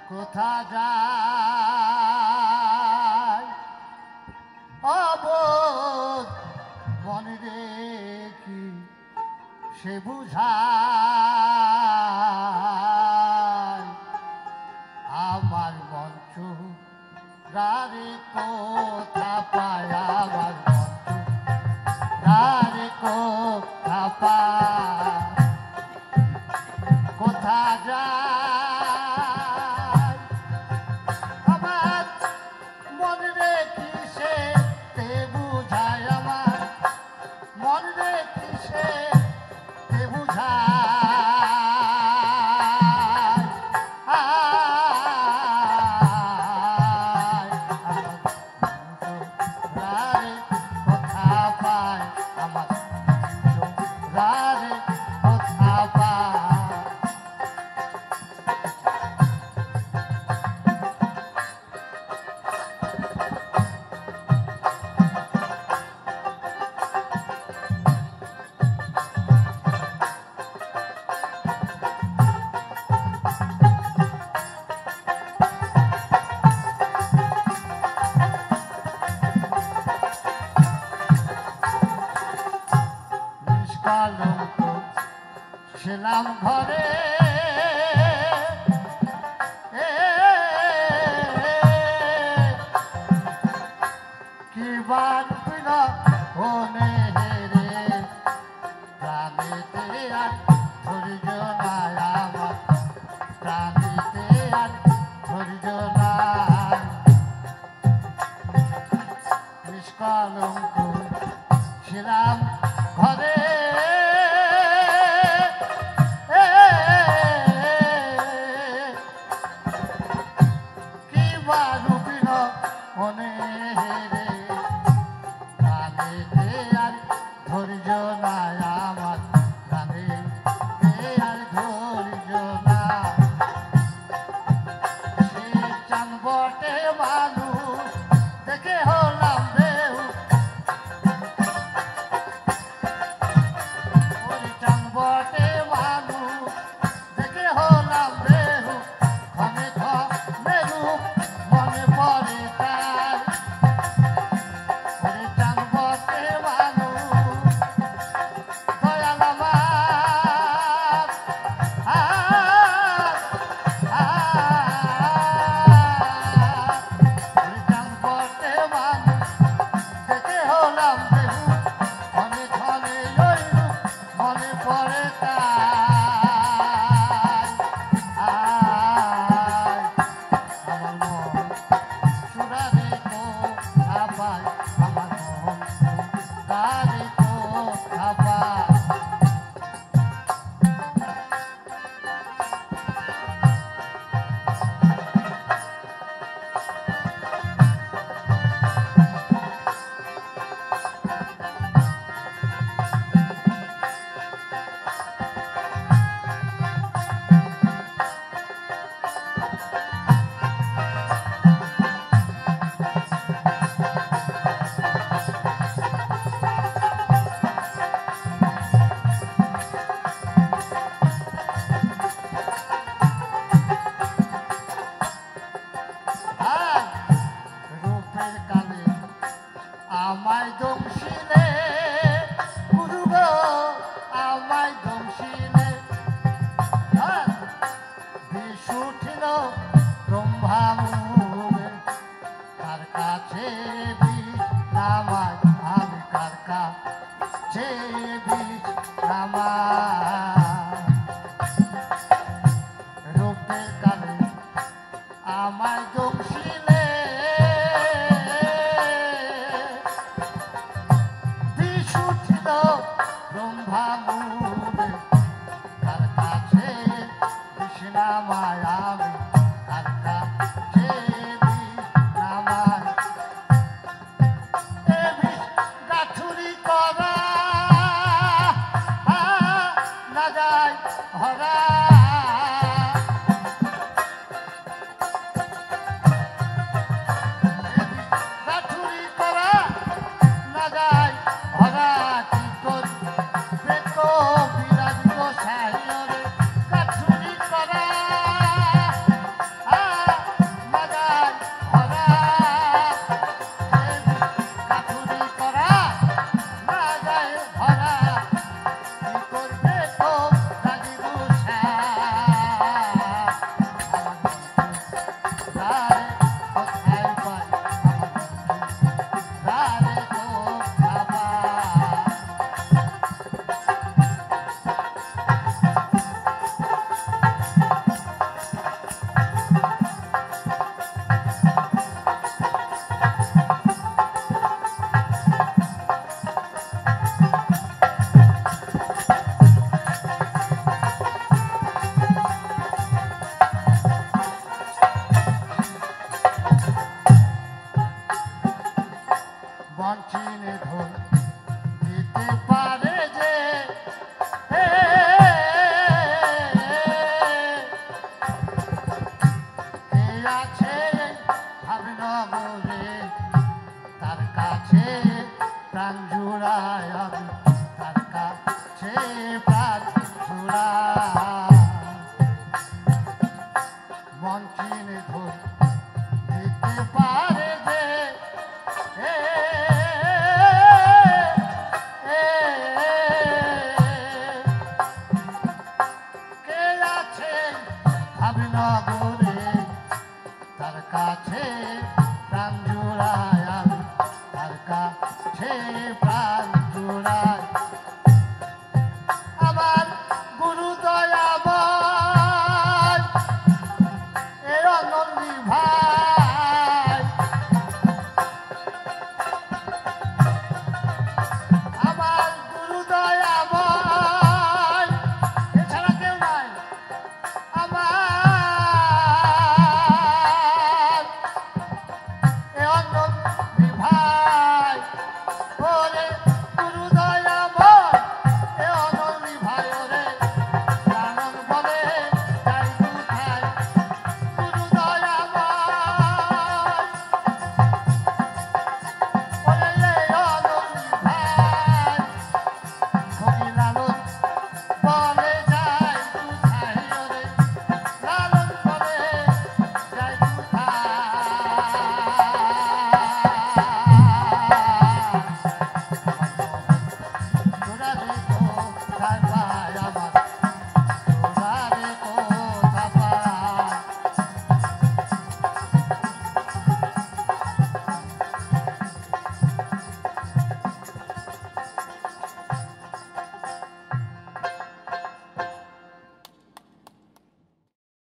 কোথা যায় অবোধ মনে দেখি সে বুঝায় আমার মঞ্চ রারে কোথা পায় আমার মঞ্চ রারে কোথা পায় কোথা যায় আমার মনে রেখি সে তে বুঝায় আমার মনে রেখি সে তে বুঝায় রারে কোথা পায় আমার রারে কোথা পায় কলঙ্ক ছিলাম ঘরে কি বাঁধল হনে রে প্রাণীতে আর ধৈর্য নাই আমার প্রাণীতে আর ধৈর্য নাই নিষ্কলঙ্ক ছিলাম ঘরে কি বারুবিন মনে রে প্রাণীতে আর ধৈর্য নাই আমার প্রাণীতে আর ধৈর্য নাই সে চান বটে মানুষ দেখে হলাম দেউ বটে মানুষ দেখে হলাম দেহু ক্ষমে ক্ষমে রূপ মনে পড়ে তার চান বটে মানুষ দয়াল আমার চান বটে মানুষ দেখে হলাম দেহু ক্ষমে ক্ষমে ওই রূপ মনে পড়ে তাই আমার মন সুরারে কোথা পায় আমার মন সুরারে কোথা পায় রূপের কালে আমায় দমশিলে গুরু গো আমায় দমশিলে বিষ উঠিল ব্রহ্মা মুখে কার কাছে বিষ নামায় আমি কার কাছে বিষ নামায় রূপের কালে আমায় দমশিলে বিশুঠিল ব্রহ্মা মুখে কার কাছে কৃষ্ণা মায়ামি কার কাছে নামায় এ বিষ গাঠুরি করা না যায় হরা গাঠুরি করা না যায় হরা কি করি বিরাজ গোসাই রে গাঠুরি করা নগরে তার কাছে